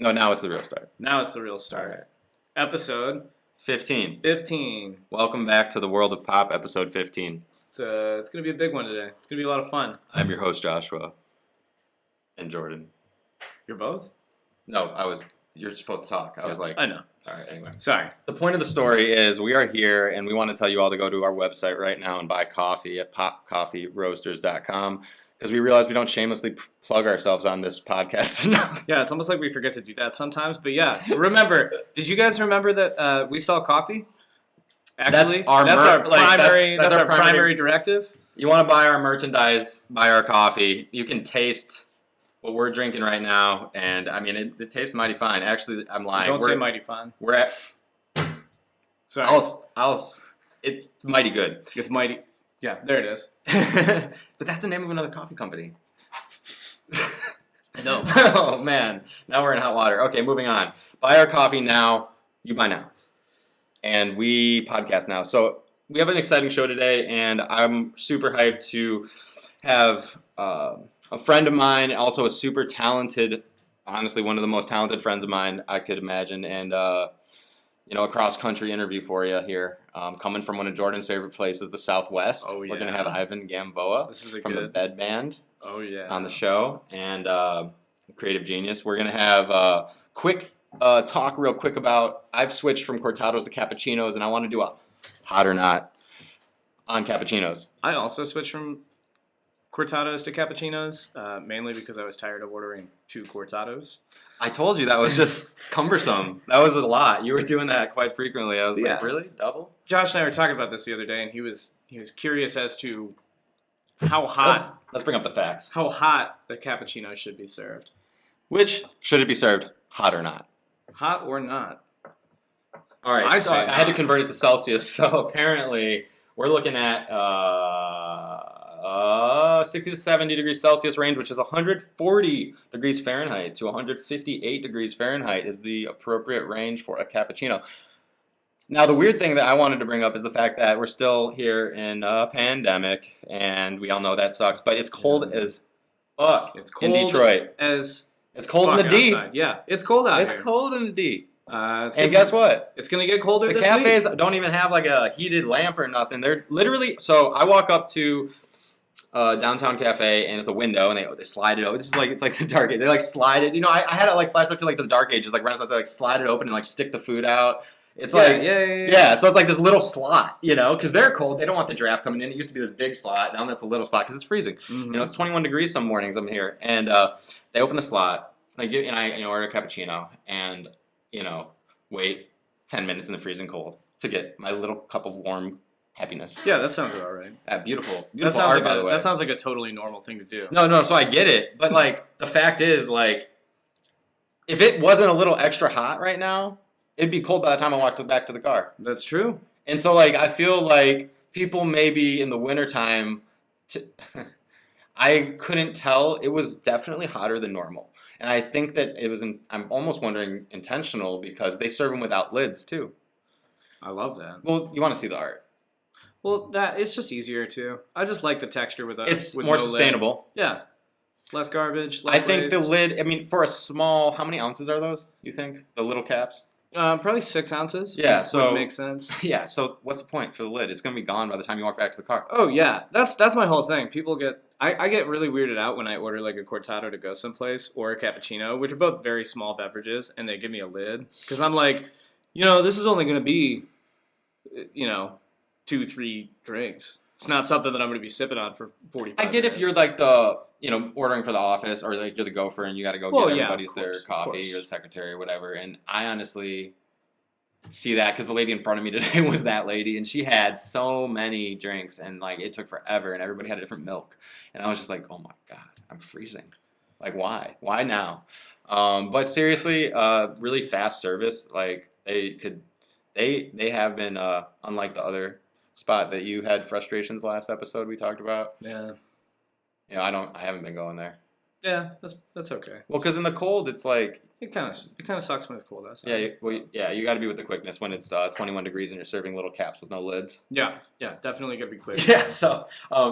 No, now it's the real start. Now it's the real start. All right. Episode 15. 15. Welcome back to the World of Pop, episode 15. It's going to be a big one today. It's going to be a lot of fun. I'm your host, Joshua. And Jordan. You're both? No, you're supposed to talk. I was like... I know. All right, anyway. Sorry. The point of the story is we are here, and we want to tell you all to go to our website right now and buy coffee at popcoffeeroasters.com. Because we realize we don't shamelessly plug ourselves on this podcast enough. Yeah, it's almost like we forget to do that sometimes. But yeah, remember, did you guys remember that we sell coffee? Actually, that's our primary directive. You want to buy our merchandise, buy our coffee. You can taste what we're drinking right now. And, I mean, it tastes mighty fine. Actually, I'm lying. Don't say mighty fine. We're at... Sorry. It's mighty good. It's mighty... Yeah, there it is. But that's the name of another coffee company. I know. Oh, man. Now we're in hot water. Okay, moving on. Buy our coffee now. You buy now. And we podcast now. So we have an exciting show today, and I'm super hyped to have a friend of mine, also a super talented, honestly, one of the most talented friends of mine I could imagine, and a cross-country interview for you here. Coming from one of Jordan's favorite places, the Southwest. Oh, yeah. We're going to have Ivan Gamboa from the Bed Band on the show, and Creative Genius. We're going to have a quick talk real quick about, I've switched from cortados to cappuccinos, and I want to do a hot or not on cappuccinos. I also switched from cortados to cappuccinos, mainly because I was tired of ordering 2 cortados. I told you that was just cumbersome. That was a lot. You were doing that quite frequently. I was like, really? Double? Josh and I were talking about this the other day, and he was curious as to how hot... Let's bring up the facts. How hot the cappuccino should be served. Which should it be served, hot or not? Hot or not? All right, I had to convert it to Celsius, so apparently we're looking at 60 to 70 degrees Celsius range, which is 140 degrees Fahrenheit to 158 degrees Fahrenheit is the appropriate range for a cappuccino. Now, the weird thing that I wanted to bring up is the fact that we're still here in a pandemic, and we all know that sucks, but it's cold as fuck in Detroit. It's cold in the D. Outside. Yeah, it's cold out here. It's cold in the D. And guess what? It's going to get colder this week. The cafes don't even have like a heated lamp or nothing. They're literally... So I walk up to downtown cafe, and it's a window, and they slide it over. It's like the dark age. They like slide it. I had a like flashback to like the dark ages, like Renaissance. They like slide it open and like stick the food out. It's So it's like this little slot, because they're cold. They don't want the draft coming in. It used to be this big slot. Now that's a little slot because it's freezing. Mm-hmm. It's 21 degrees some mornings. I'm here, and they open the slot. And I order a cappuccino, and wait 10 minutes in the freezing cold to get my little cup of warm happiness. Yeah, that sounds about right. Beautiful art, by the way. That sounds like a totally normal thing to do. No, so I get it. But, the fact is, if it wasn't a little extra hot right now, it'd be cold by the time I walked back to the car. That's true. And so, I feel like people maybe in the wintertime, I couldn't tell. It was definitely hotter than normal. And I think that it was, I'm almost wondering, intentional because they serve them without lids, too. I love that. Well, you want to see the art. Well, it's just easier, too. I just like the texture with It's more sustainable. Lid. Yeah. Less garbage, less think waste. the lid, for a small, how many ounces are those, you think? The little caps? Probably 6 ounces. Yeah, so... Would make sense. Yeah, so what's the point for the lid? It's going to be gone by the time you walk back to the car. Oh, yeah. That's my whole thing. People get... I get really weirded out when I order a cortado to go someplace or a cappuccino, which are both very small beverages, and they give me a lid. Because I'm like, this is only going to be, 2-3 drinks. It's not something that I'm going to be sipping on for 45 minutes. I get if you're the, ordering for the office or you're the gopher and you got to go get everybody's their coffee or the secretary or whatever. And I honestly see that because the lady in front of me today was that lady, and she had so many drinks, and it took forever, and everybody had a different milk, and I was just like, oh my god, I'm freezing. Why now? But seriously, really fast service. They have been unlike the other spot that you had frustrations last episode we talked about. Yeah. I haven't been going there. Yeah, that's okay. Well, because in the cold, it's it kind of sucks when it's cold outside. Yeah, you got to be with the quickness when it's 21 degrees and you're serving little caps with no lids. Yeah, definitely gotta be quick. Yeah, so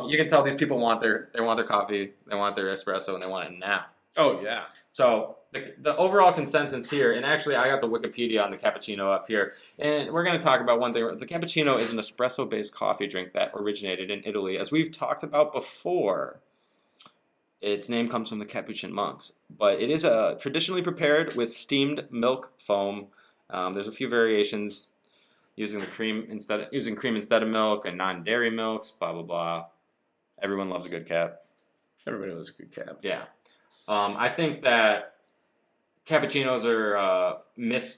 you can tell these people want their coffee, they want their espresso, and they want it now. Oh yeah. So the overall consensus here, and actually I got the Wikipedia on the cappuccino up here, and we're going to talk about one thing. The cappuccino is an espresso-based coffee drink that originated in Italy. As we've talked about before, its name comes from the Capuchin monks, but it is traditionally prepared with steamed milk foam. There's a few variations using cream instead of milk and non-dairy milks, blah, blah, blah. Everyone loves a good cap. Everybody loves a good cap. Yeah. I think that cappuccinos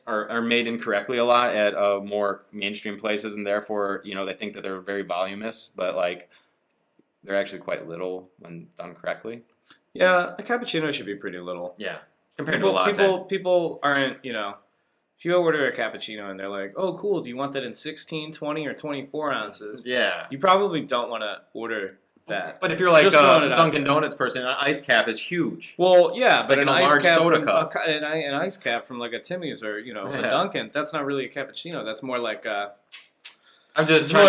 are made incorrectly a lot at more mainstream places, and therefore, they think that they're very voluminous, but like they're actually quite little when done correctly. Yeah, a cappuccino should be pretty little. Yeah, compared to a latte. People aren't, if you order a cappuccino and they're like, oh, cool, do you want that in 16, 20, or 24 ounces? Yeah. You probably don't want to order that. But if you're like a Dunkin' Donuts person, an ice cap is huge. Well, yeah, it's but like an ice large cap soda cup. An ice cap from like a Timmy's or, a Dunkin', that's not really a cappuccino. That's more like a... I'm just trying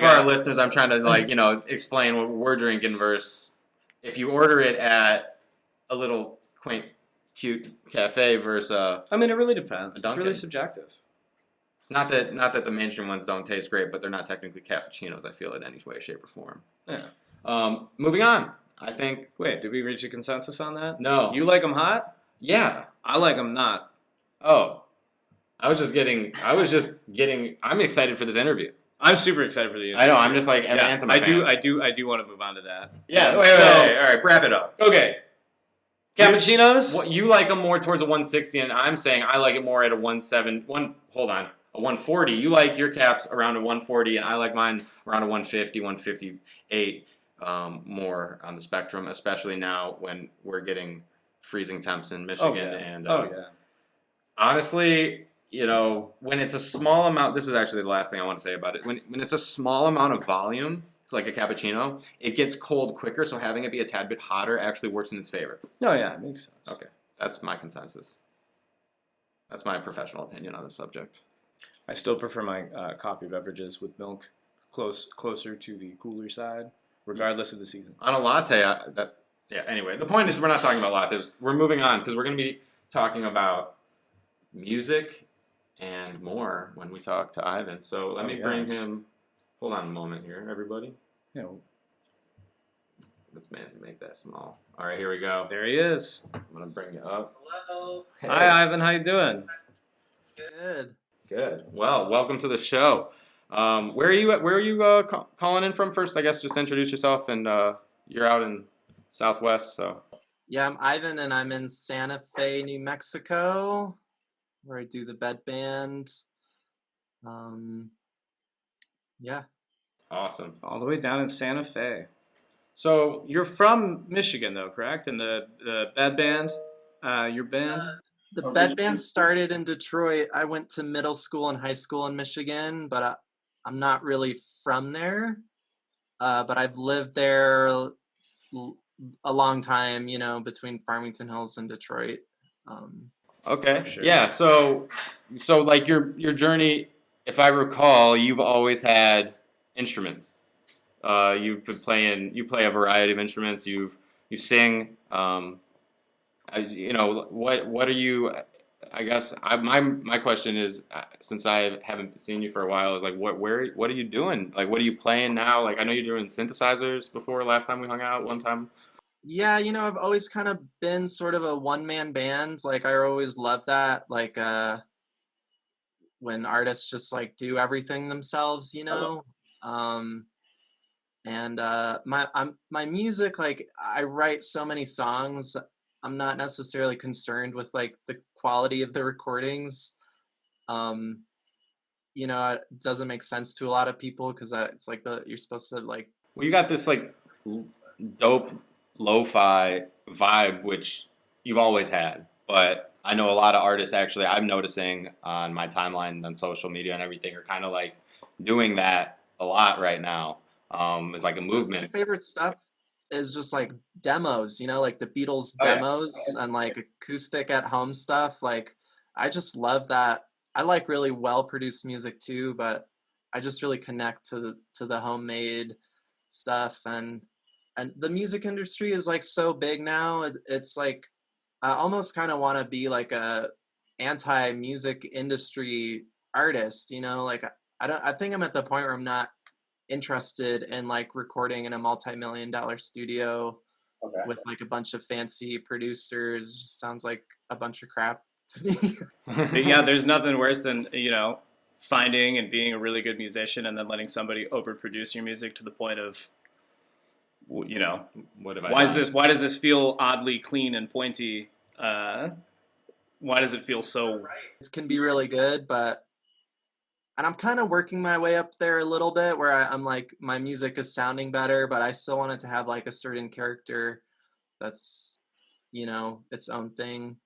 for our listeners, I'm trying to explain what we're drinking versus if you order it at a little quaint, cute cafe versus I mean, it really depends. It's really subjective. Not that the mainstream ones don't taste great, but they're not technically cappuccinos, I feel, in any way, shape, or form. Yeah. Moving on. I think... Wait, did we reach a consensus on that? No. You like them hot? Yeah. I like them not. Oh. I'm excited for this interview. I'm super excited for the interview. I know, I'm just like advancing my fans. I do want to move on to that. Yeah, wait. All right, wrap it up. Okay. Cappuccinos? You like them more towards a 160, and I'm saying I like it more at a 140. You like your caps around a 140, and I like mine around a 150, 158, more on the spectrum, especially now when we're getting freezing temps in Michigan. Honestly, when it's a small amount, this is actually the last thing I want to say about it. When it's a small amount of volume, it's like a cappuccino, it gets cold quicker, so having it be a tad bit hotter actually works in its favor. Oh, yeah, it makes sense. Okay, that's my consensus. That's my professional opinion on the subject. I still prefer my coffee beverages with milk closer to the cooler side, regardless of the season. On a latte, anyway, the point is we're not talking about lattes. We're moving on because we're going to be talking about music and more when we talk to Ivan. So let me bring him. Hold on a moment here, everybody. Yeah. Let's make that small. All right, here we go. There he is. I'm gonna bring you up. Hello. Hey. Hi, Ivan. How you doing? Good. Well, welcome to the show. Where are you at? Where are you calling in from first? I guess just introduce yourself, and you're out in Southwest, so. Yeah, I'm Ivan, and I'm in Santa Fe, New Mexico, where I do the bed band. Yeah. Awesome. All the way down in Santa Fe. So you're from Michigan, though, correct? And the bed band, your band? The bed band started in Detroit. I went to middle school and high school in Michigan, but I'm not really from there. But I've lived there a long time, between Farmington Hills and Detroit. Okay. Sure. Yeah. So like your journey, if I recall, you've always had instruments. You play a variety of instruments. You sing. What are you? I guess my question is, since I haven't seen you for a while, is like what are you doing? Like what are you playing now? Like I know you're doing synthesizers before. Last time we hung out, one time. Yeah, I've always kind of been sort of a one-man band. Like I always loved that. Like when artists just like do everything themselves, And my music, like I write so many songs. I'm not necessarily concerned with like the quality of the recordings. It doesn't make sense to a lot of people because it's like you're supposed to like. Well, you got this like dope LoFi vibe, which you've always had, but I know a lot of artists actually. I'm noticing on my timeline on social media and everything are kind of like doing that a lot right now. It's like a movement. My favorite stuff is just like demos, like the Beatles demos and like acoustic at home stuff. Like I just love that. I like really well produced music too, but I just really connect to the homemade stuff and the music industry is like so big now. It's like I almost kind of want to be like a anti-music industry artist, you know, like I think I'm at the point where I'm not interested in like recording in a multi-million-dollar studio with like a bunch of fancy producers. It just sounds like a bunch of crap to me. Yeah, there's nothing worse than, finding and being a really good musician and then letting somebody overproduce your music to the point of, what have I done? Why does this feel oddly clean and pointy? Why does it feel so? It can be really good, and I'm kind of working my way up there a little bit where I'm like, my music is sounding better, but I still want it to have like a certain character that's, its own thing.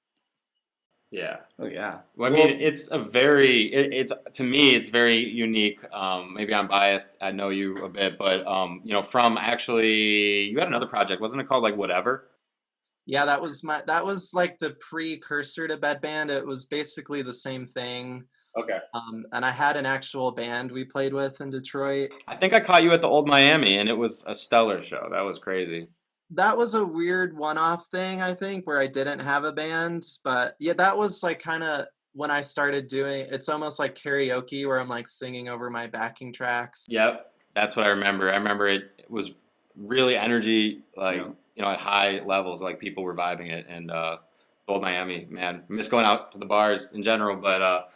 Yeah. Oh yeah. Well, I mean, it's to me, it's very unique. Maybe I'm biased. I know you a bit, but from actually, you had another project, wasn't it called like Whatever? Yeah, that was like the precursor to Bedband. It was basically the same thing. Okay. And I had an actual band we played with in Detroit. I think I caught you at the Old Miami, and it was a stellar show. That was crazy. That was a weird one-off thing, I think, where I didn't have a band. But yeah, that was like kind of when I started doing, it's almost like karaoke where I'm like singing over my backing tracks. Yep, that's what I remember. I remember it was really energy, like, at high levels, like people were vibing it. And Old Miami, man, I miss going out to the bars in general, but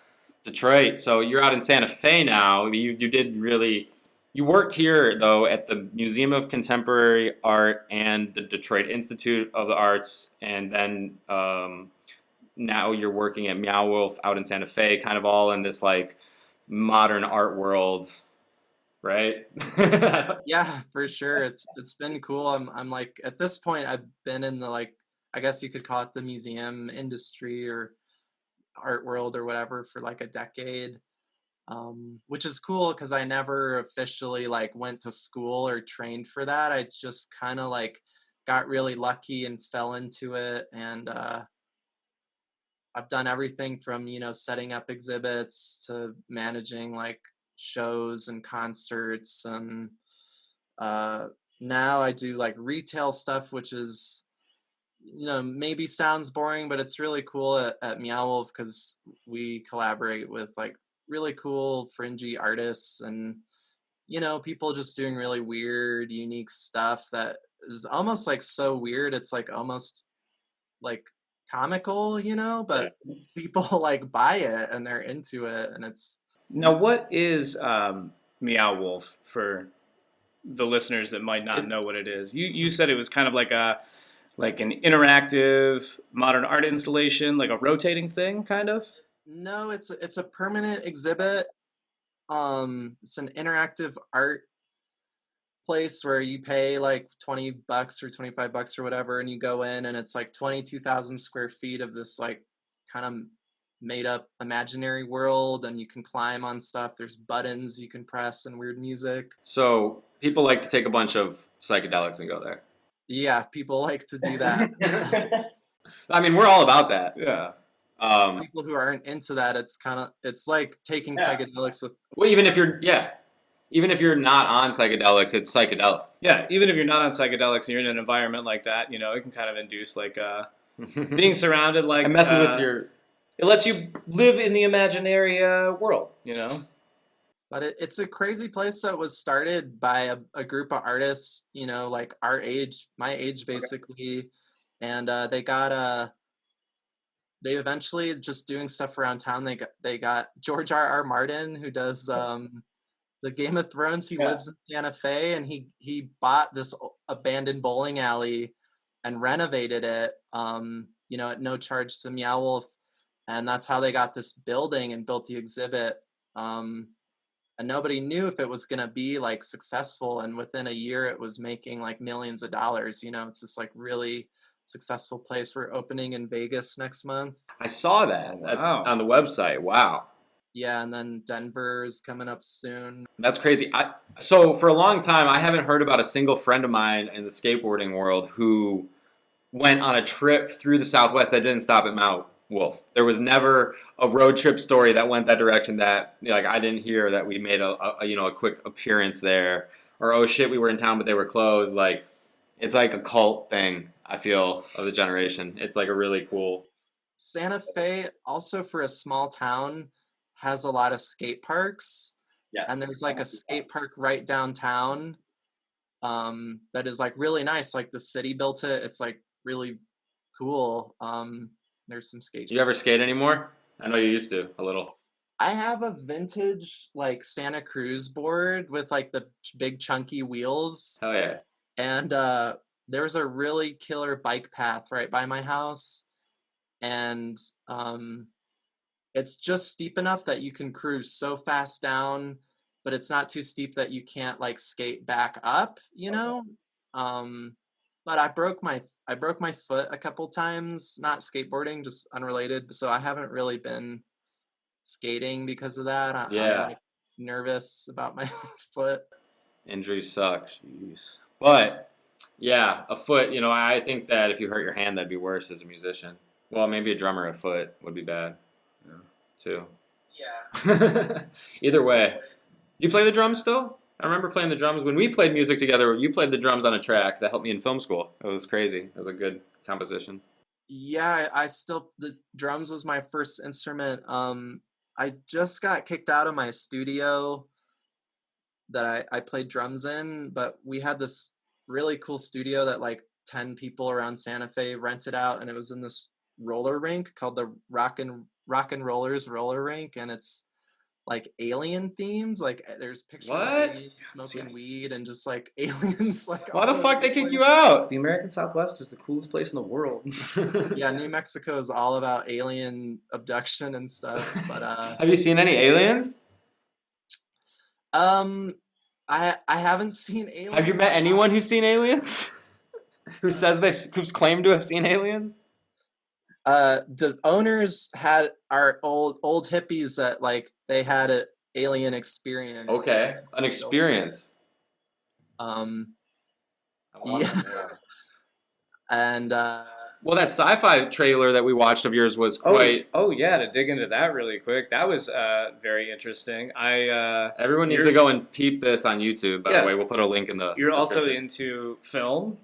Detroit. So you're out in Santa Fe now. You did really. You worked here, though, at the Museum of Contemporary Art and the Detroit Institute of the Arts, and then now you're working at Meow Wolf out in Santa Fe, kind of all in this, like, modern art world, right? Yeah, for sure. It's been cool. I'm like, at this point, I've been in the, like, I guess you could call it the museum industry or art world or whatever for, like, a decade. Which is cool because I never officially like went to school or trained for that. I just kind of like got really lucky and fell into it. And I've done everything from, setting up exhibits to managing like shows and concerts. And now I do like retail stuff, which is, maybe sounds boring, but it's really cool at Meow Wolf because we collaborate with like really cool fringy artists and people just doing really weird unique stuff that is almost like so weird it's like almost like comical, but people like buy it and they're into it. And it's now, what is Meow Wolf for the listeners that might not know what it is? You said it was kind of like an interactive modern art installation, like a rotating thing, kind of. No, it's a permanent exhibit. It's an interactive art place where you pay like $20 or $25 or whatever, and you go in, and it's like 22,000 square feet of this like kind of made up imaginary world, and you can climb on stuff. There's buttons you can press and weird music. So people like to take a bunch of psychedelics and go there. Yeah, people like to do that. I mean, we're all about that. Yeah. People who aren't into that, it's like taking psychedelics with. Well, even if you're not on psychedelics, it's psychedelic. Yeah, even if you're not on psychedelics and you're in an environment like that, it can kind of induce like being surrounded like. It messes with your. It lets you live in the imaginary world, But it's a crazy place that was started by a group of artists, like our age, my age, basically. Okay. And they eventually just doing stuff around town. They got George R.R. Martin, who does the Game of Thrones. He lives in Santa Fe, and he bought this abandoned bowling alley and renovated it, at no charge to Meow Wolf. And that's how they got this building and built the exhibit. And nobody knew if it was going to be like successful. And within a year, it was making like millions of dollars. It's this like really successful place. We're opening in Vegas next month. I saw that. That's on the website. Wow. Yeah, and then Denver's coming up soon. That's crazy. So for a long time, I haven't heard about a single friend of mine in the skateboarding world who went on a trip through the Southwest that didn't stop at Meow Wolf. There was never a road trip story that went that direction that like I didn't hear that we made a quick appearance there, or oh shit, we were in town but they were closed. Like it's like a cult thing. I feel, of the generation. It's like a really cool. Santa Fe, also for a small town, has a lot of skate parks. Yes. And there's like a skate park right downtown that is like really nice. Like the city built it. It's like really cool. There's some skate. You ever skate anymore? I know you used to a little. I have a vintage like Santa Cruz board with like the big chunky wheels. Hell yeah. And there's a really killer bike path right by my house. And it's just steep enough that you can cruise so fast down, but it's not too steep that you can't like skate back up, you know? But I broke my foot a couple times, not skateboarding, just unrelated. So I haven't really been skating because of that. I'm like nervous about my foot. Injuries suck. Jeez. But yeah, a foot, you know, I think that if you hurt your hand, that'd be worse as a musician. Well, maybe a drummer, a foot would be bad. Yeah. Too. Yeah. Either way. You play the drums still? I remember playing the drums. When we played music together, you played the drums on a track that helped me in film school. It was crazy. It was a good composition. Yeah, the drums was my first instrument. I just got kicked out of my studio that I played drums in, but we had this really cool studio that like 10 people around Santa Fe rented out, and it was in this roller rink called the Rock and Rollers roller rink, and it's like alien themes. Like there's pictures of aliens smoking weed and just like aliens. Like why the fuck they kick you out? The American Southwest is the coolest place in the world. Yeah, New Mexico is all about alien abduction and stuff. But have you seen any aliens? I haven't seen aliens. Have you met anyone who's seen aliens? Who's claimed to have seen aliens? The owners are old hippies that like they had an alien experience. Okay, an experience. Yeah. And well, that sci-fi trailer that we watched of yours was quite. Oh yeah, to dig into that really quick, that was very interesting. Everyone needs to go and peep this on YouTube. By the way, we'll put a link in the. You're also into film.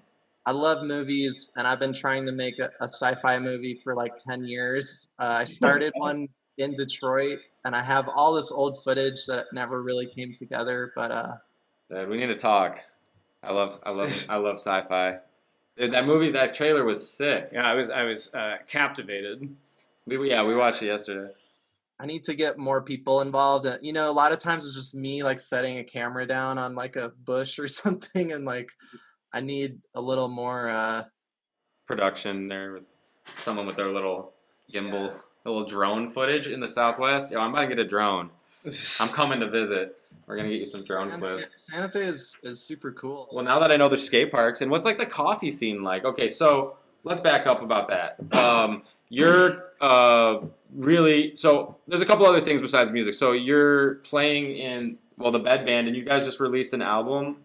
I love movies, and I've been trying to make a sci-fi movie for like 10 years. I started one in Detroit, and I have all this old footage that never really came together. But we need to talk. I love sci-fi. That trailer was sick. Yeah, I was captivated. We watched it yesterday. I need to get more people involved. And, you know, a lot of times it's just me like setting a camera down on like a bush or something, and like. I need a little more production there with someone with their little gimbal, a little drone footage in the Southwest. Yo, I'm about to get a drone. I'm coming to visit. We're gonna get you some drone clips. Santa Fe is super cool. Well, now that I know there's skate parks, and what's like the coffee scene like? Okay, so let's back up about that. You're really so. There's a couple other things besides music. So you're playing in the Bed Band, and you guys just released an album.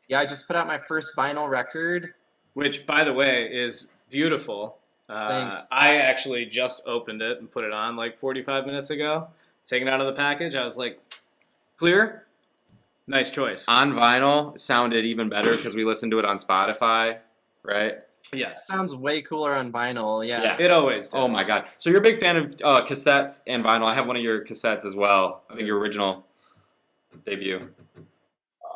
Yeah, I just put out my first vinyl record. Which, by the way, is beautiful. Thanks. I actually just opened it and put it on like 45 minutes ago. Taking it out of the package, I was like, clear? Nice choice. On vinyl, it sounded even better because we listened to it on Spotify, right? Yeah. It sounds way cooler on vinyl, yeah. It always does. Oh my god. So you're a big fan of cassettes and vinyl. I have one of your cassettes as well. I think your original debut.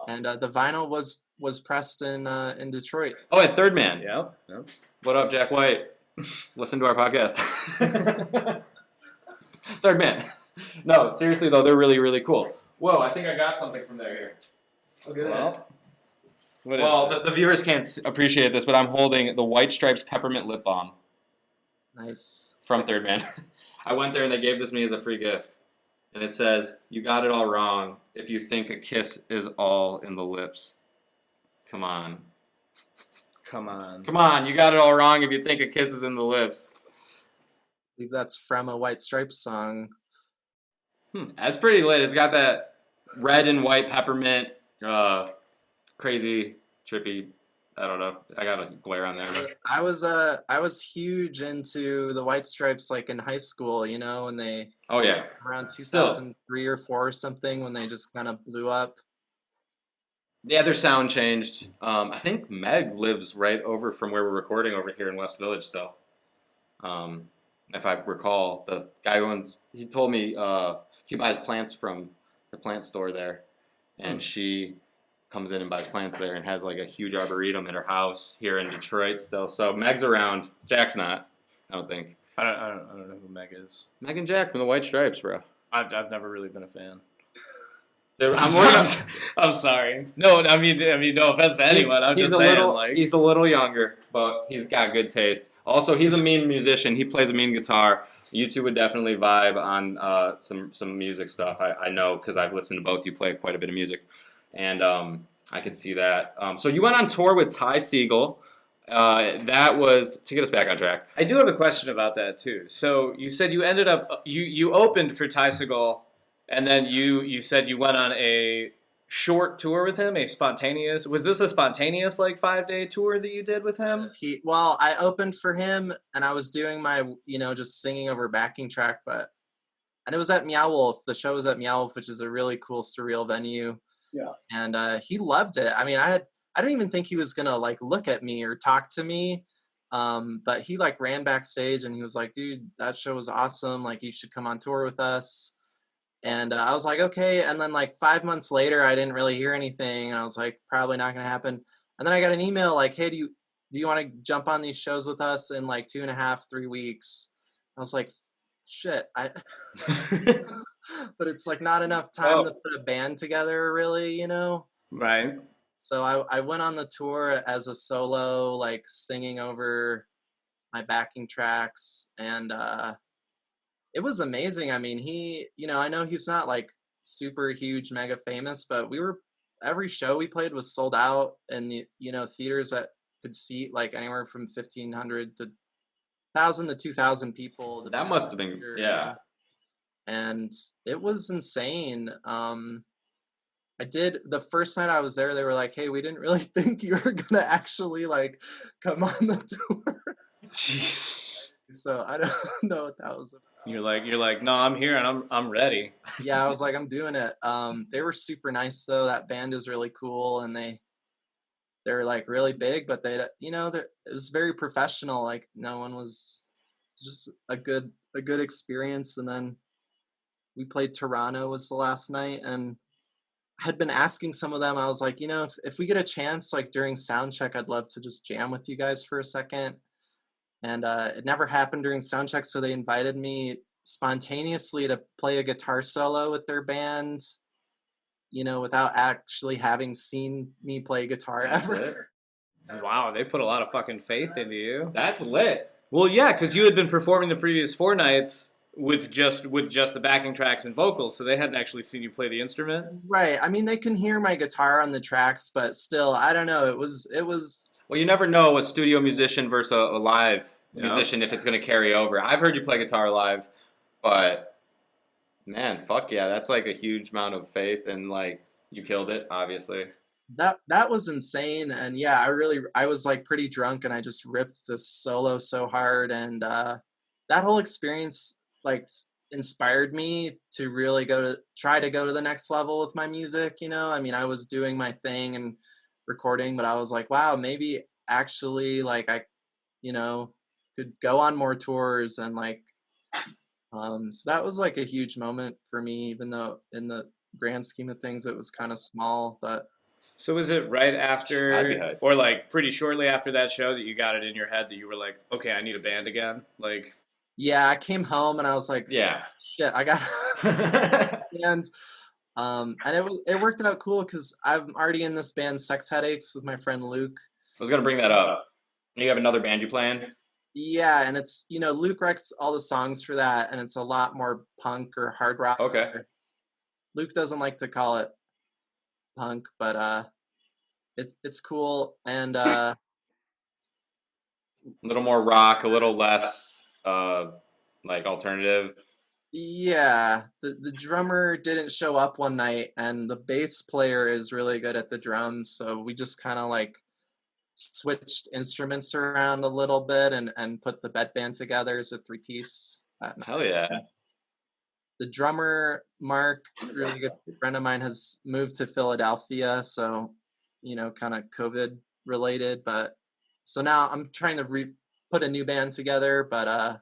And the vinyl was pressed in Detroit. Oh, at Third Man. Yep. What up, Jack White? Listen to our podcast. Third Man. No, seriously though, they're really, really cool. Whoa, I think I got something from there here. Look at this. The viewers can't appreciate this, but I'm holding the White Stripes Peppermint Lip Balm. Nice. From Third Man. I went there and they gave this to me as a free gift. And it says, "You got it all wrong if you think a kiss is all in the lips." Come on. Come on. Come on, you got it all wrong if you think a kiss is in the lips. I believe that's from a White Stripes song. That's pretty lit. It's got that red and white peppermint, crazy, trippy. I don't know. I got a glare on there. But. I was huge into the White Stripes like in high school, you know, when they around 2003 or 4 or something when they just kind of blew up. Yeah, their sound changed. I think Meg lives right over from where we're recording over here in West Village still. Um, if I recall, the guy who owns, he told me he buys plants from the plant store there, and she comes in and buys plants there and has like a huge arboretum in her house here in Detroit still. So Meg's around. Jack's not, I don't think. I don't know who Meg is. Meg and Jack from the White Stripes, bro. I've never really been a fan. I'm sorry. No, I mean, no offense to anyone. I'm just saying, he's a little younger, but he's got good taste. Also, he's a mean musician. He plays a mean guitar. You two would definitely vibe on some music stuff. I know because I've listened to both. You play quite a bit of music, and I can see that. So you went on tour with Ty Segall. That was to get us back on track. I do have a question about that too. So you said you ended up you opened for Ty Segall. And then you said you went on a short tour with him, was this a spontaneous like 5-day tour that you did with him? I opened for him and I was doing my, just singing over backing track, and it was at Meow Wolf. The show was at Meow Wolf, which is a really cool, surreal venue. Yeah. And he loved it. I mean, I didn't even think he was gonna like look at me or talk to me. But he like ran backstage and he was like, dude, that show was awesome. Like you should come on tour with us. And I was like, okay. And then like 5 months later, I didn't really hear anything. And I was like, probably not going to happen. And then I got an email like, hey, do you want to jump on these shows with us in like 2.5, 3 weeks? I was like, shit. But it's like not enough time to put a band together really, Right. So I went on the tour as a solo, like singing over my backing tracks. And, it was amazing. I mean, I know he's not like super huge, mega famous, but every show we played was sold out, and the, theaters that could seat like anywhere from 1,500 to 1,000 to 2,000 people. That must have been, yeah. And it was insane. The first night I was there, they were like, hey, we didn't really think you were going to actually like come on the tour. Jeez. So I don't know what that was about. You're like, no, I'm here and I'm ready. Yeah, I was like, I'm doing it. They were super nice though. That band is really cool, and they're like really big, but it was very professional. Like no one was just a good experience. And then we played Toronto was the last night, and I had been asking some of them. I was like, if we get a chance, like during sound check, I'd love to just jam with you guys for a second. And it never happened during soundcheck, so they invited me spontaneously to play a guitar solo with their band, without actually having seen me play guitar ever. Wow, they put a lot of fucking faith into you. That's lit. Well, yeah, because you had been performing the previous 4 nights with just the backing tracks and vocals, so they hadn't actually seen you play the instrument. Right. I mean, they can hear my guitar on the tracks, but still, I don't know. It was. Well, you never know a studio musician versus a live musician if it's going to carry over. I've heard you play guitar live, but man, fuck yeah, that's like a huge amount of faith, and like you killed it, obviously. That was insane, and yeah, I was like pretty drunk, and I just ripped this solo so hard, and that whole experience like inspired me to really try to go to the next level with my music. I mean, I was doing my thing and recording, but I was like, wow, maybe actually like I could go on more tours, and like so that was like a huge moment for me, even though in the grand scheme of things it was kind of small. But so was it right after or like pretty shortly after that show that you got it in your head that you were like, okay, I need a band again? Like, yeah, I came home and I was like, yeah, shit, I got and it worked out cool because I'm already in this band Sex Headaches with my friend Luke. I was gonna bring that up. You have another band you playing? Yeah, and it's Luke writes all the songs for that, and it's a lot more punk or hard rock. Okay. Luke doesn't like to call it punk, but it's cool, and a little more rock, a little less like alternative. Yeah, the drummer didn't show up one night, and the bass player is really good at the drums, so we just kind of like switched instruments around a little bit and put the bed band together as a 3-piece. Hell yeah. The drummer, Mark, a really good friend of mine, has moved to Philadelphia, so kind of COVID related. But so now I'm trying to put a new band together. But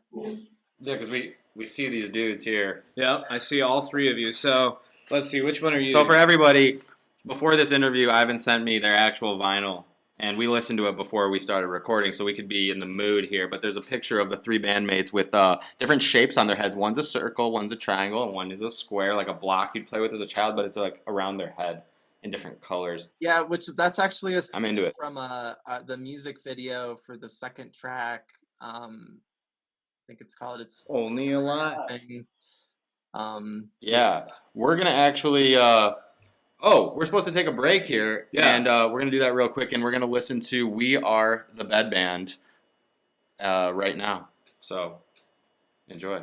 yeah, because we see these dudes here. Yep, I see all three of you. So let's see, which one are you? So for everybody, before this interview, Ivan sent me their actual vinyl, and we listened to it before we started recording, so we could be in the mood here. But there's a picture of the three bandmates with different shapes on their heads. One's a circle, one's a triangle, and one is a square, like a block you'd play with as a child, but it's like around their head in different colors. Yeah, that's actually I'm into it. From the music video for the second track. I think it's called "It's Only a Lot." Yeah, we're gonna actually. We're supposed to take a break here, and we're gonna do that real quick, and we're gonna listen to "We Are the Bed Band" right now. So, enjoy.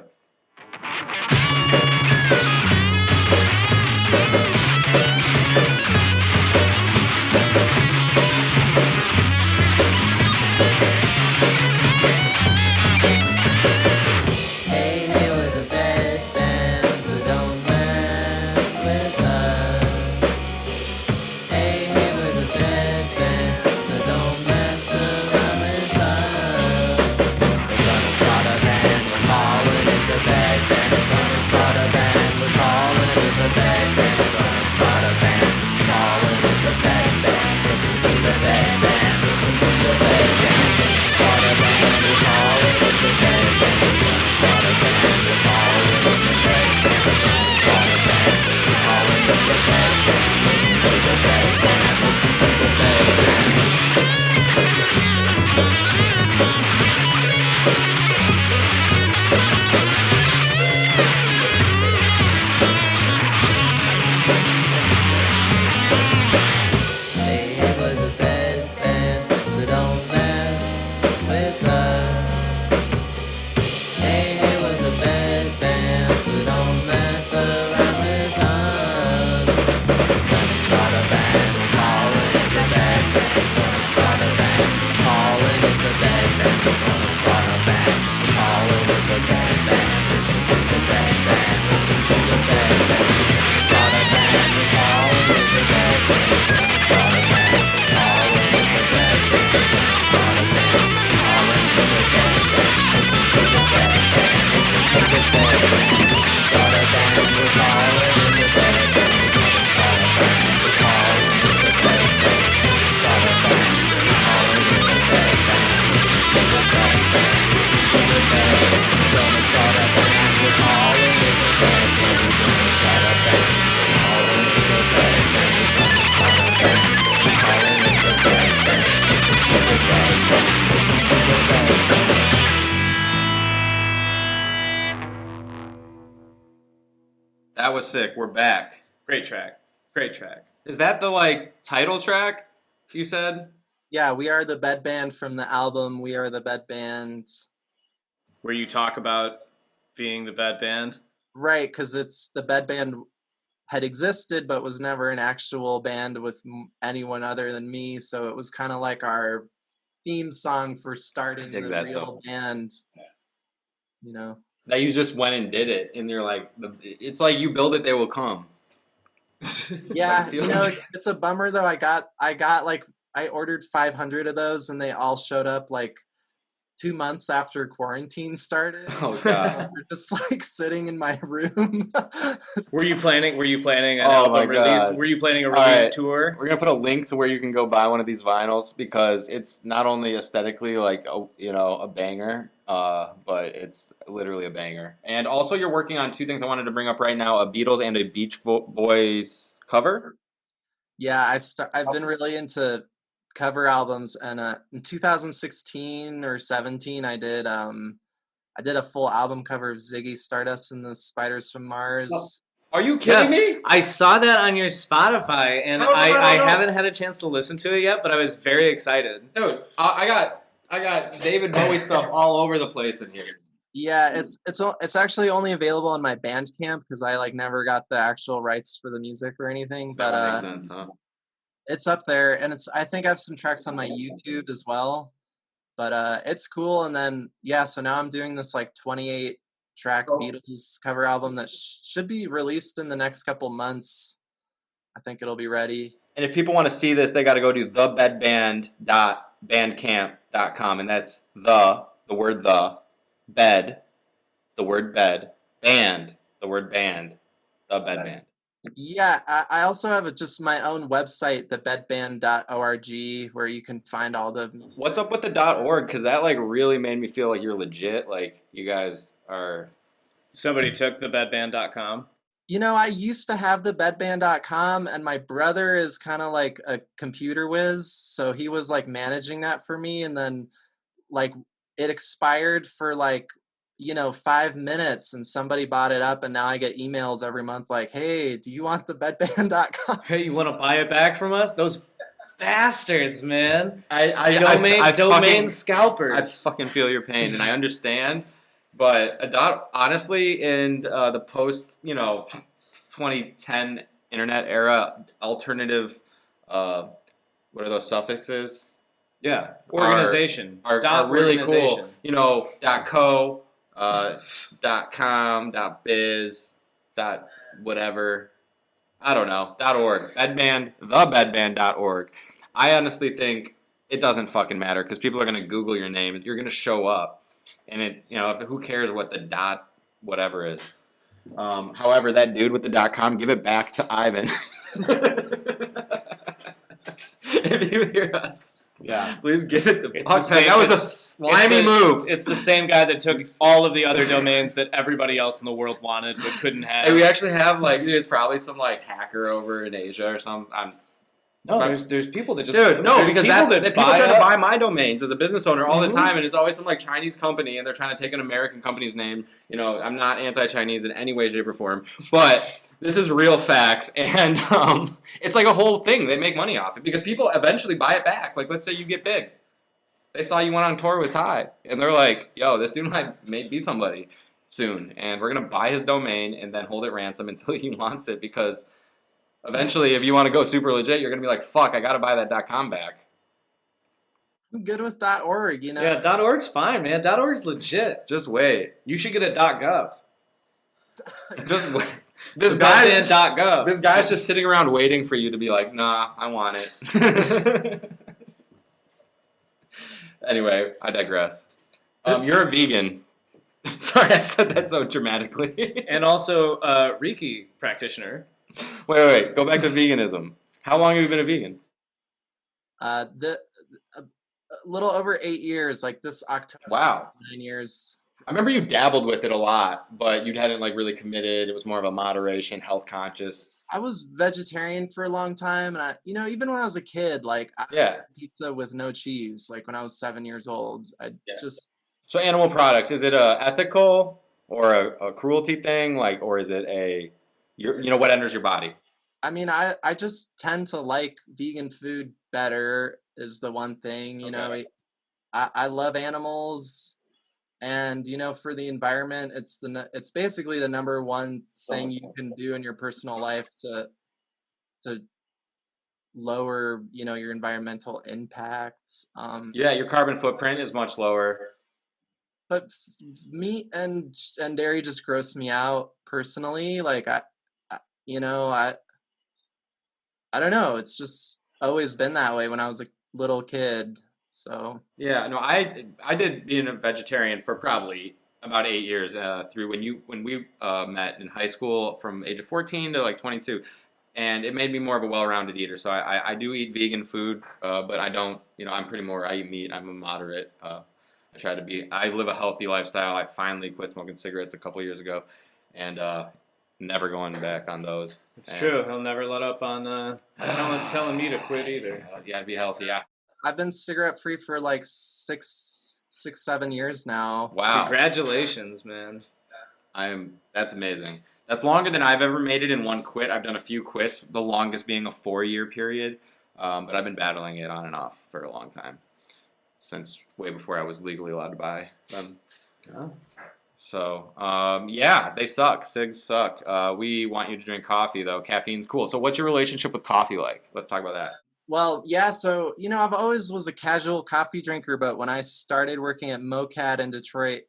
That was sick. We're back. Great track. Great track. Is that the title track you said? Yeah, We Are the Bed Band from the album We Are the Bed Band. Where you talk about being the bed band? Right, because it's the bed band had existed but was never an actual band with anyone other than me, so it was kind of like our theme song for starting the real band. That you just went and did it, and you're like, it's like you build it, they will come. Yeah, it's a bummer though. I ordered 500 of those, and they all showed up 2 months after quarantine started. Oh god! They're just sitting in my room. Were you planning an album release? Were you planning a release tour? We're gonna put a link to where you can go buy one of these vinyls, because it's not only aesthetically a banger, but it's literally a banger. And also, you're working on two things I wanted to bring up right now: a Beatles and a Beach Boys cover. Yeah, I've been really into cover albums, and in 2016 or 17 I did a full album cover of Ziggy Stardust and the Spiders from Mars. Are you kidding me? I saw that on your Spotify, and I haven't had a chance to listen to it yet, but I was very excited. Dude, I got David Bowie stuff all over the place in here. Yeah, it's actually only available on my Bandcamp, because I never got the actual rights for the music or anything. But that makes sense, huh? It's up there, and I think I have some tracks on my YouTube as well. But it's cool. And then so now I'm doing this 28 track Beatles cover album that should be released in the next couple months. I think it'll be ready. And if people want to see this, they got to go to thebedband.bandcamp.com, and that's the word bed, the word bed, band, the word band, the bed band. Yeah, I also have just my own website, thebedband.org, where you can find all the... What's up with the .org? Because that like really made me feel like you're legit. Like you guys are... Somebody took thebedband.com. You know, I used to have the bedband.com, and my brother is kind of like a computer whiz, so he was like managing that for me, and then like it expired for like 5 minutes, and somebody bought it up, and now I get emails every month like, hey, do you want the bedband.com? Hey, you want to buy it back from us? Those bastards, man. I domain scalpers. I fucking feel your pain, and I understand. But honestly, in the post 2010 internet era, alternative, what are those suffixes? Yeah, organization are really cool. .co, .com, .biz, .whatever. I don't know. .org. Bedband, thebedband.org. I honestly think it doesn't fucking matter because people are going to Google your name. You're going to show up. And who cares what the whatever is. However, that dude with the .com, give it back to Ivan. If you hear us, please give it the fuck back. That was a slimy move. It's the same guy that took all of the other domains that everybody else in the world wanted but couldn't have. And we actually have it's probably some hacker over in Asia or something. No, there's people that just... Dude, no, because people try to buy my domains as a business owner all the time, and it's always some Chinese company, and they're trying to take an American company's name. I'm not anti-Chinese in any way, shape, or form, but this is real facts, and it's like a whole thing. They make money off it because people eventually buy it back. Like, let's say you get big. They saw you went on tour with Ty, and they're like, yo, this dude may be somebody soon, and we're going to buy his domain and then hold it ransom until he wants it because... Eventually, if you want to go super legit, you're going to be like, fuck, I got to buy that .com back. I'm good with .org, Yeah, .org's fine, man. .org's legit. Just wait. You should get a .gov. Just wait. This guy's just sitting around waiting for you to be like, nah, I want it. Anyway, I digress. You're a vegan. Sorry, I said that so dramatically. And also a Reiki practitioner. Wait. Go back to veganism. How long have you been a vegan? A little over 8 years, like this October. Wow. 9 years. I remember you dabbled with it a lot, but you hadn't really committed. It was more of a moderation, health conscious. I was vegetarian for a long time, and I even when I was a kid, I had pizza with no cheese. Like when I was 7 years old, So animal products, is it a ethical or a cruelty thing, or is it what enters your body? I mean, I just tend to like vegan food better is the one thing, Okay. I love animals, and for the environment, it's basically the number one thing you can do in your personal life to lower, your environmental impacts. Your carbon footprint is much lower. But meat and dairy just gross me out personally. I don't know. It's just always been that way when I was a little kid. So yeah, no, I did being a vegetarian for probably about 8 years through when we met in high school from age of 14 to 22, and it made me more of a well-rounded eater. So I do eat vegan food, but I don't. I eat meat. I'm a moderate. I live a healthy lifestyle. I finally quit smoking cigarettes a couple years ago, and never going back on those. It's true. He'll never let up on telling me to quit either. Yeah, to be healthy. Yeah. I've been cigarette free for 7 years now. Wow. Congratulations, man. That's amazing. That's longer than I've ever made it in one quit. I've done a few quits, the longest being a 4-year period. But I've been battling it on and off for a long time. Since way before I was legally allowed to buy them. Oh. So, they suck. Cigs suck. We want you to drink coffee, though. Caffeine's cool. So what's your relationship with coffee like? Let's talk about that. Well, yeah, so, I've always was a casual coffee drinker, but when I started working at MoCat in Detroit,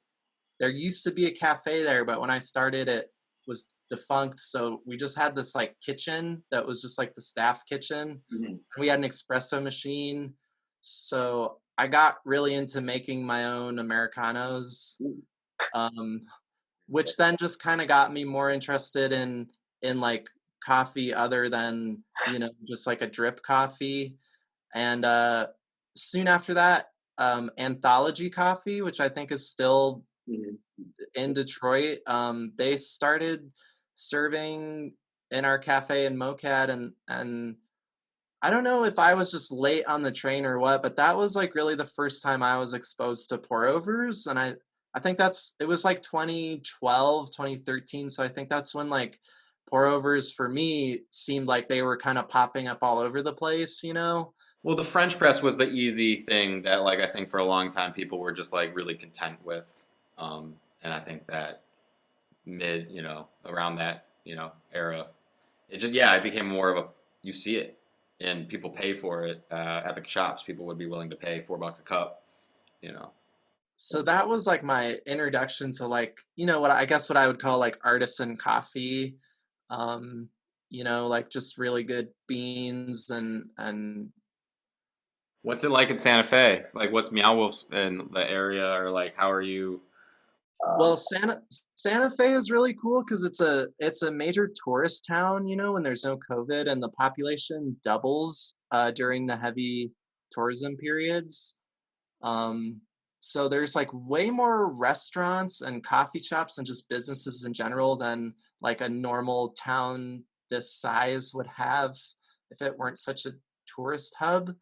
there used to be a cafe there, but when I started it, was defunct, so we just had this like kitchen that was just like the staff kitchen. Mm-hmm. We had an espresso machine, so I got really into making my own Americanos, which then just kind of got me more interested in like coffee other than, you know, just like a drip coffee. And soon after that, Anthology Coffee, which I think is still in Detroit, they started serving in our cafe in MoCad, and I don't know if I was just late on the train or what, but that was like really the first time I was exposed to pour overs. And I think it was like 2012, 2013. So I think that's when like pour overs for me seemed like they were kind of popping up all over the place, you know? Well, the French press was the easy thing that, like, I think for a long time people were just like really content with, and I think that around that, era, it just, yeah, it became more of a, you see it, and people pay for it at the shops. People would be willing to pay $4 a cup, you know. So that was like my introduction to like, you know, what I would call like artisan coffee. Um, you know, like just really good beans and What's it like in Santa Fe? Like, what's Meow Wolf's in the area, or like, how are you? well, Santa Fe is really cool because it's a major tourist town, you know, when there's no COVID and the population doubles during the heavy tourism periods. Um, so there's like way more restaurants and coffee shops and just businesses in general than like a normal town this size would have if it weren't such a tourist hub.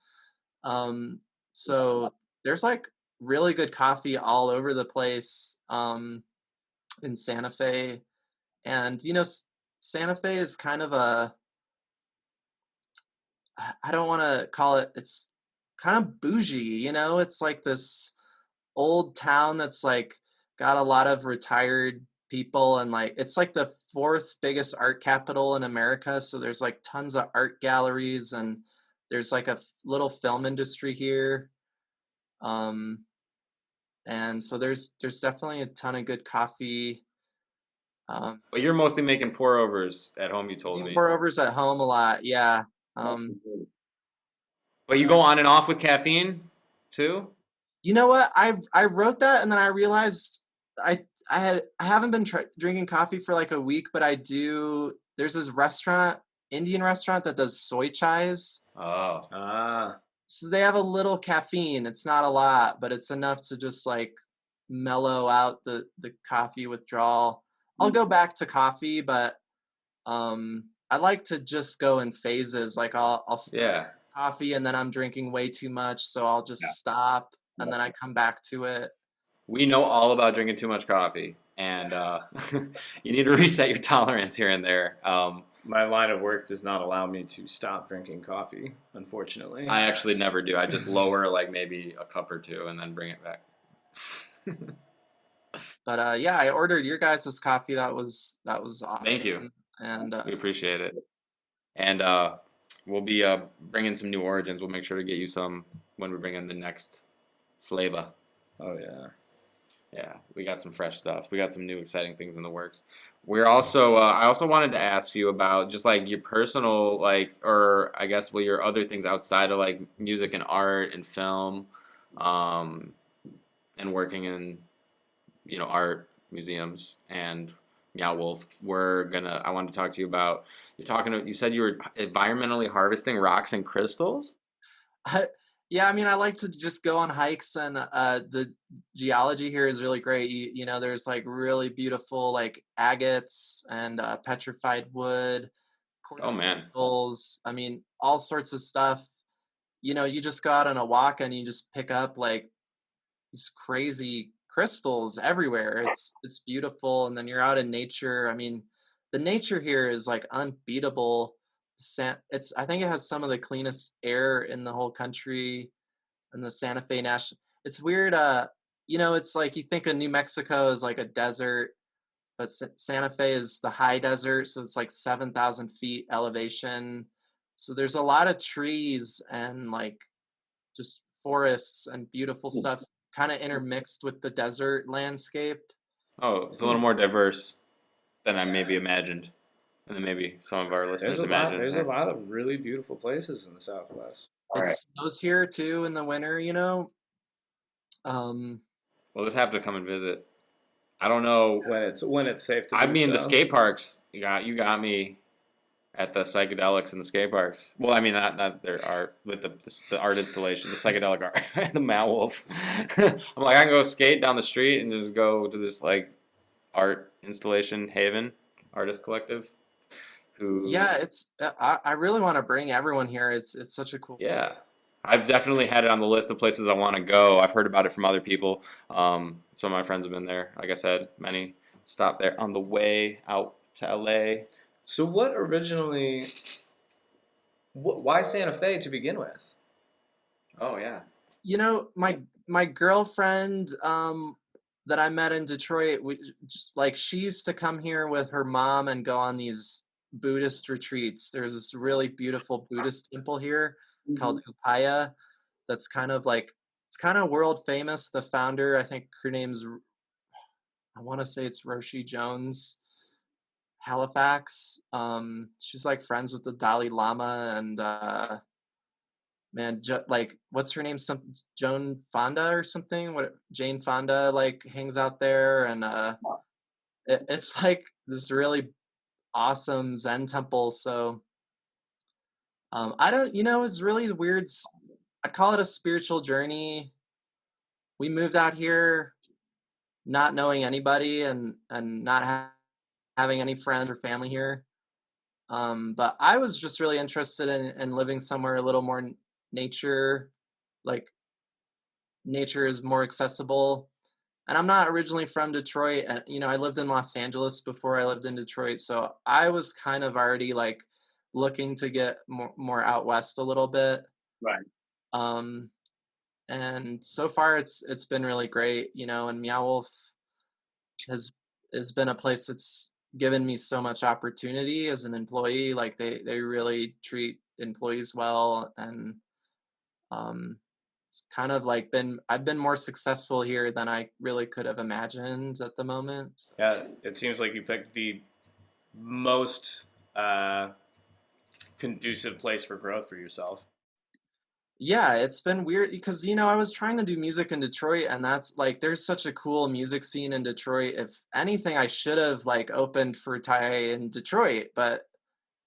Um, so there's like really good coffee all over the place in Santa Fe. And, you know, Santa Fe is kind of I don't want to call it, it's kind of bougie, you know, it's like this old town that's like got a lot of retired people, and like it's like the fourth biggest art capital in America, so there's like tons of art galleries, and there's like a little film industry here, um and so there's definitely a ton of good coffee. But you're mostly making pour overs at home, you told Do me. pour overs at home a lot, yeah. But you go on and off with caffeine too? You know what? I wrote that and then I realized I haven't been drinking coffee for like a week, but I do. There's this restaurant, Indian restaurant that does soy chais. Oh. So they have a little caffeine. It's not a lot, but it's enough to just like mellow out the coffee withdrawal. I'll go back to coffee, but I like to just go in phases. Like I'll Yeah. coffee and then I'm drinking way too much, so I'll just stop and then I come back to it. We know all about drinking too much coffee, and you need to reset your tolerance here and there. My line of work does not allow me to stop drinking coffee, unfortunately. I actually never do. I just lower like maybe a cup or two and then bring it back. But yeah, I ordered your guys' coffee. That was awesome. Thank you. And we appreciate it. And we'll be bringing some new origins. We'll make sure to get you some when we bring in the next flavor. Oh yeah. Yeah, we got some fresh stuff. We got some new exciting things in the works. We're also I also wanted to ask you about just like your personal, like, or I guess well, your other things outside of like music and art and film, um, and working in art museums and Meow Wolf. I wanted to talk to you about, you said you were environmentally harvesting rocks and crystals? yeah, I mean, I like to just go on hikes, and the geology here is really great. You know, there's like really beautiful like agates and petrified wood, quartz Oh man. crystals. I mean, all sorts of stuff. You know, you just go out on a walk and you just pick up like these crazy crystals everywhere. It's beautiful, and then you're out in nature. I mean, the nature here is like unbeatable. It's I think it has some of the cleanest air in the whole country, and the Santa Fe National. It's weird. You know, it's like you think of New Mexico as like a desert, but Santa Fe is the high desert, so it's like 7,000 feet elevation. So there's a lot of trees and like just forests and beautiful stuff kind of intermixed with the desert landscape. Oh, it's a little more diverse. than I maybe imagined, and then maybe some of our listeners imagined. There's a lot of really beautiful places in the Southwest. It snows here too in the winter, you know. We'll just have to come and visit. I don't know when it's safe to. I mean, the skate parks. You got me at the psychedelics in the skate parks. Well, I mean, not their art, but the art installation, the psychedelic art, the Meow Wolf. I'm like, I can go skate down the street and just go to this like art installation haven, artist collective. Yeah, it's. I really want to bring everyone here. It's such a cool. Yeah. place. I've definitely had it on the list of places I want to go. I've heard about it from other people. Some of my friends have been there. Like I said, many stopped there on the way out to LA. So what originally? Why Santa Fe to begin with? Oh yeah. You know, my girlfriend that I met in Detroit, she used to come here with her mom and go on these Buddhist retreats. There's this really beautiful Buddhist temple here called Upaya that's kind of world famous. The founder, I think her name's, I want to say it's Roshi Jones Halifax. She's like friends with the Dalai Lama and what's her name? Joan Fonda or something? What Jane Fonda like hangs out there, and it's like this really awesome Zen temple. So I don't, it's really weird. I'd call it a spiritual journey. We moved out here not knowing anybody and not having any friends or family here. But I was just really interested in living somewhere a little more nature, like nature is more accessible. And I'm not originally from Detroit. And, I lived in Los Angeles before I lived in Detroit. So I was kind of already like looking to get more out west a little bit. Right. And so far it's been really great, and Meow Wolf has been a place that's given me so much opportunity as an employee. Like they really treat employees well, and it's kind of like I've been more successful here than I really could have imagined at the moment. Yeah, it seems like you picked the most conducive place for growth for yourself. Yeah, it's been weird because, I was trying to do music in Detroit, and that's like, there's such a cool music scene in Detroit. If anything, I should have like opened for Ty in Detroit, but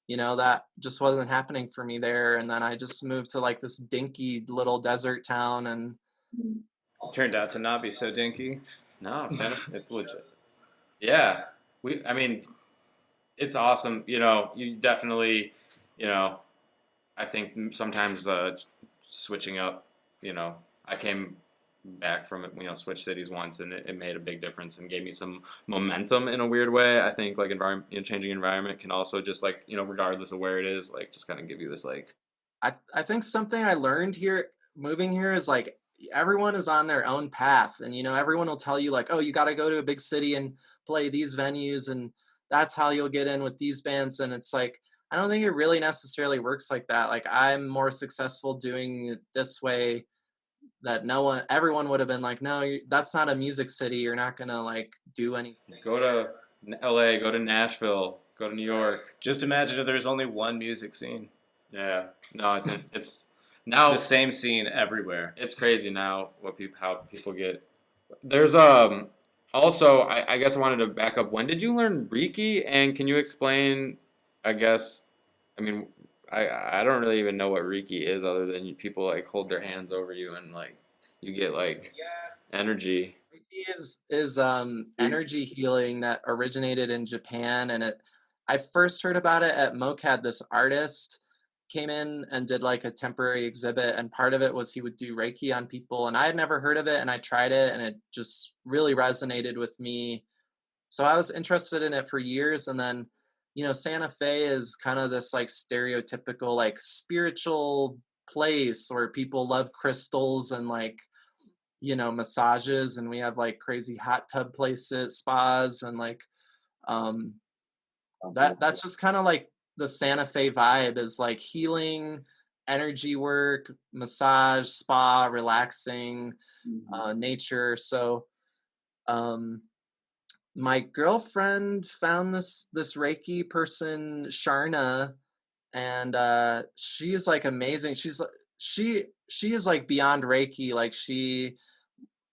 that just wasn't happening for me there. And then I just moved to like this dinky little desert town, and turned out to not be so dinky. No, it's legit. Yeah, I mean, it's awesome. You definitely, I think sometimes switching up, I came back from switch cities once, and it made a big difference and gave me some momentum in a weird way. I think like changing environment can also just like, regardless of where it is, like just kind of give you this like. I think something I learned here moving here is like everyone is on their own path, and everyone will tell you like, oh, you got to go to a big city and play these venues, and that's how you'll get in with these bands. And it's like, I don't think it really necessarily works like that. Like I'm more successful doing it this way, that everyone would have been like, no, that's not a music city. You're not going to like do anything. Go to LA, go to Nashville, go to New York. Just imagine if there's only one music scene. Yeah. No, it's now the same scene everywhere. It's crazy now how people get. There's also I guess I wanted to back up. When did you learn Reiki, and can you explain? I guess, I mean, I don't really even know what Reiki is, other than people like hold their hands over you and like you get like energy. Reiki is energy healing that originated in Japan, and I first heard about it at MoCAD. This artist came in and did like a temporary exhibit, and part of it was he would do Reiki on people, and I had never heard of it, and I tried it, and it just really resonated with me. So I was interested in it for years, and then Santa Fe is kind of this like stereotypical like spiritual place where people love crystals and like massages, and we have like crazy hot tub places, spas, and like that's just kind of like the Santa Fe vibe is like healing, energy work, massage, spa, relaxing, nature. So My girlfriend found this Reiki person, Sharna, and she is like amazing. She is like beyond Reiki. Like she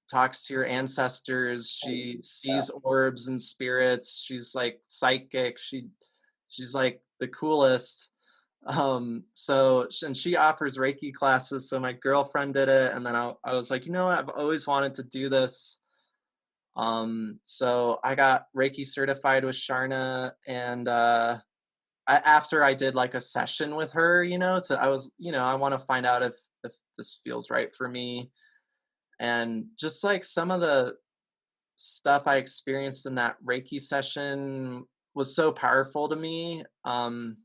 talks to your ancestors. She sees orbs and spirits. She's like psychic. She's like the coolest. And she offers Reiki classes. So my girlfriend did it, and then I was like, I've always wanted to do this. So I got Reiki certified with Sharna, and after I did like a session with her, so I was, I want to find out if this feels right for me. And just like some of the stuff I experienced in that Reiki session was so powerful to me. And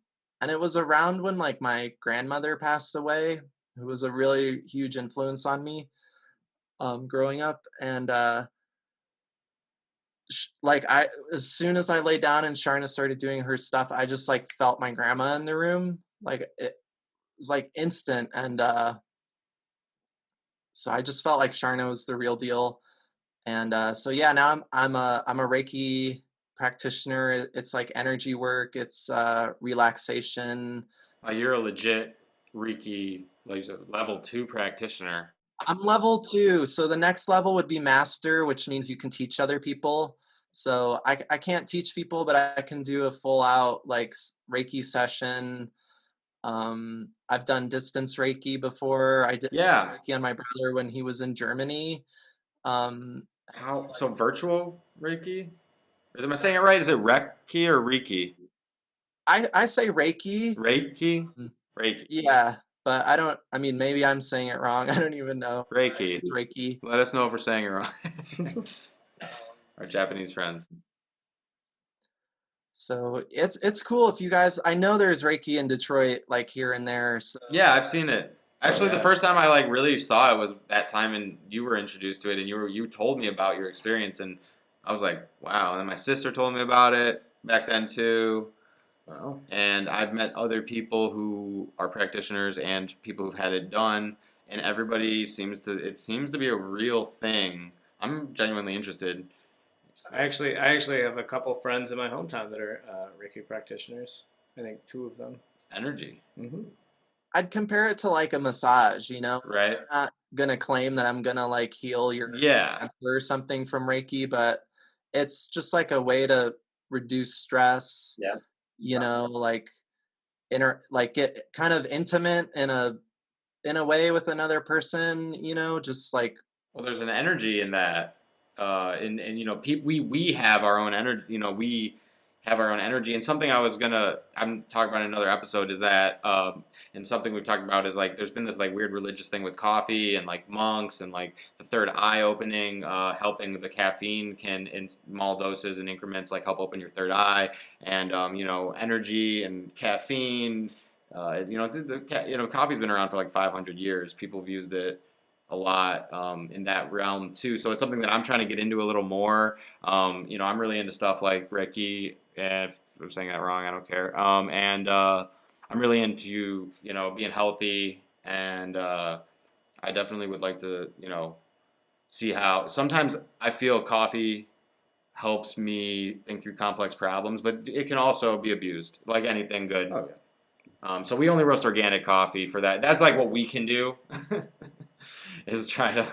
it was around when like my grandmother passed away, who was a really huge influence on me growing up. And like as soon as I lay down and Sharna started doing her stuff, I just like felt my grandma in the room. Like it was like instant. And so I just felt like Sharna was the real deal. And so yeah, now I'm a Reiki practitioner. It's like energy work. It's relaxation. You're a legit Reiki, like you said, level 2 practitioner. I'm level 2, so the next level would be master, which means you can teach other people. So I can't teach people, but I can do a full out like Reiki session. I've done distance Reiki before. I did Reiki on my brother when he was in Germany. How so? Virtual Reiki? Am I saying it right? Is it Reiki or Reiki? I say Reiki. Reiki? Reiki. Yeah, but I mean, maybe I'm saying it wrong. I don't even know. Reiki. Reiki. Let us know if we're saying it wrong. Our Japanese friends. So it's cool if you guys. I know there's Reiki in Detroit, like here and there. So. Yeah, I've seen it. Actually, the first time I like really saw it was that time, and you were introduced to it, and you told me about your experience, and I was like, wow. And then my sister told me about it back then too. Wow. And I've met other people who are practitioners and people who've had it done, and everybody seems to be a real thing. I'm genuinely interested. I actually have a couple friends in my hometown that are Reiki practitioners. I think 2 of them. Energy. Mm-hmm. I'd compare it to like a massage, Right. I'm not gonna claim that I'm gonna like heal your cancer or something from Reiki, but it's just like a way to reduce stress. Yeah. Like get kind of intimate in a way with another person. Just like. Well, there's an energy in that. And we have our own energy. We have our own energy. And something I'm talking about in another episode is that, and something we've talked about is like there's been this like weird religious thing with coffee and like monks and like the third eye opening, helping the caffeine can in small doses and increments like help open your third eye, and energy and caffeine. Coffee's been around for like 500 years. People have used it a lot in that realm too. So it's something that I'm trying to get into a little more. I'm really into stuff like Reiki, and if I'm saying that wrong, I don't care. And I'm really into, being healthy, and I definitely would like to, see how sometimes I feel coffee helps me think through complex problems, but it can also be abused, like anything good. Oh, yeah. So we only roast organic coffee for that. That's like what we can do. Is try to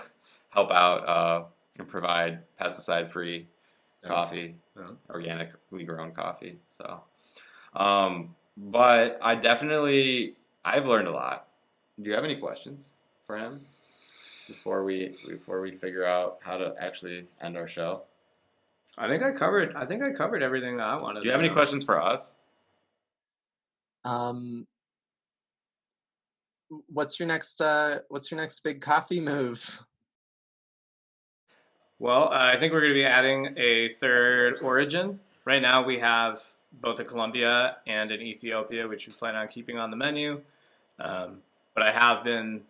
help out and provide pesticide-free coffee, organically grown coffee. So, but I've learned a lot. Do you have any questions for him before we figure out how to actually end our show? I think I covered everything that I wanted. Do you have any questions for us? What's your next big coffee move? Well, I think we're going to be adding a third origin. Right now we have both a Colombia and an Ethiopia, which we plan on keeping on the menu. But I have been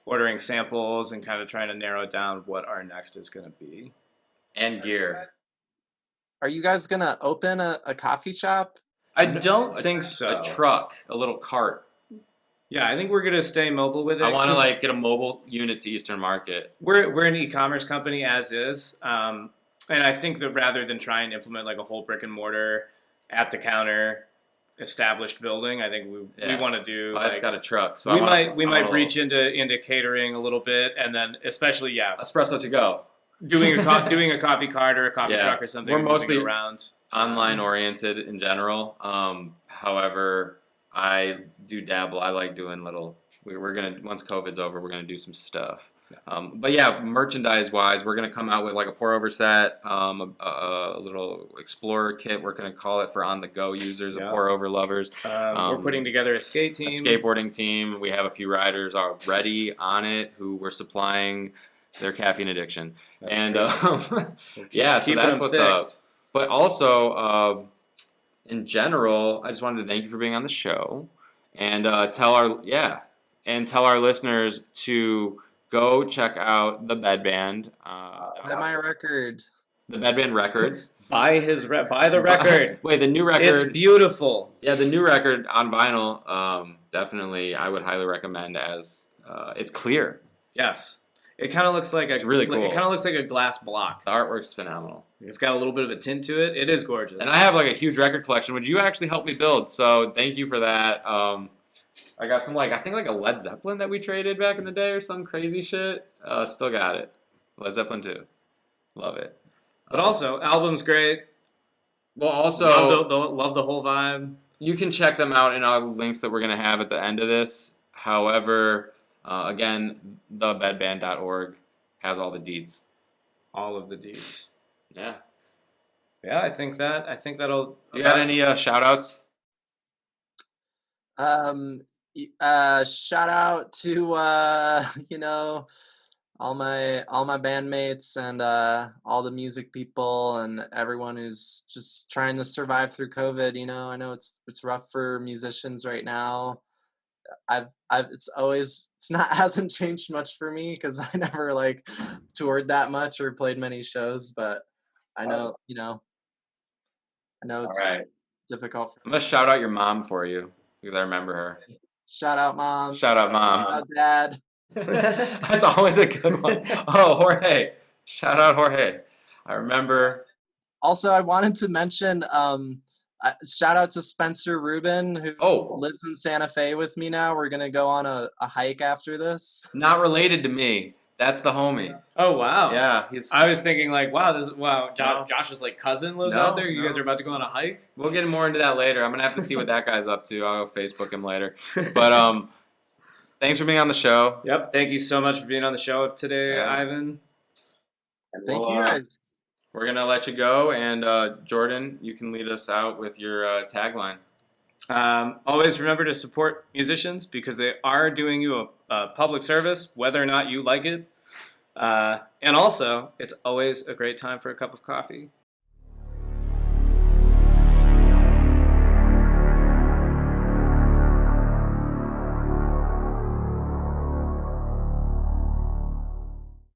ordering samples and kind of trying to narrow down what our next is going to be. And gear. Are you guys going to open a coffee shop? I don't think so. A truck, a little cart. Yeah, I think we're going to stay mobile with it. I want to get a mobile unit to Eastern Market. We're an e-commerce company as is. And I think that rather than try and implement like a whole brick and mortar at the counter established building, I think we want to do. I just got a truck, so we might reach into catering a little bit, and then especially espresso to go, doing a coffee cart or a coffee truck or something. We're mostly around online oriented in general. However, I do dabble. I like doing little. We're gonna once COVID's over, we're gonna do some stuff. But yeah, merchandise-wise, we're going to come out with like a pour-over set, a little Explorer kit, we're going to call it for on-the-go users, pour-over lovers. We're putting together a skateboarding team. We have a few riders already on it who we're supplying their caffeine addiction. And yeah, so that's what's up. But also, in general, I just wanted to thank you for being on the show and tell our listeners to go check out the Bed Band. Buy my record. The Bed Band Records. Buy the record. Wait, the new record. It's beautiful. Yeah, the new record on vinyl. Definitely, I would highly recommend. As it's clear. Yes, it kind of looks like it's really cool. It kind of looks like a glass block. The artwork's phenomenal. It's got a little bit of a tint to it. It is gorgeous. And I have like a huge record collection, which you actually helped me build. So thank you for that. I got some I think a Led Zeppelin that we traded back in the day or some crazy shit. Still got it. Led Zeppelin 2. Love it. But also, album's great. Well, also love the whole vibe. You can check them out in all the links that we're gonna have at the end of this. However, again, thebedband.org has all the deeds. All of the deeds. Yeah. Yeah, I think that'll. You got any shout outs? Shout out to all my bandmates and all the music people and everyone who's just trying to survive through COVID. I know it's rough for musicians right now. Hasn't changed much for me because I never toured that much or played many shows, but I know it's difficult. I'm gonna shout out your mom for you because I remember her. Shout out, Mom. Shout out, Mom. Shout out, Dad. That's always a good one. Oh, Jorge. Shout out, Jorge. I remember. Also, I wanted to mention, shout out to Spencer Rubin, who lives in Santa Fe with me now. We're going to go on a hike after this. Not related to me. That's the homie. Oh, wow. Yeah. I was thinking Josh's cousin lives out there. You guys are about to go on a hike? We'll get more into that later. I'm going to have to see what that guy's up to. I'll go Facebook him later. But thanks for being on the show. Yep. Thank you so much for being on the show today, Ivan. Thank you, guys. We're going to let you go. And Jordan, you can lead us out with your tagline. Always remember to support musicians because they are doing you a public service, whether or not you like it. And also, it's always a great time for a cup of coffee.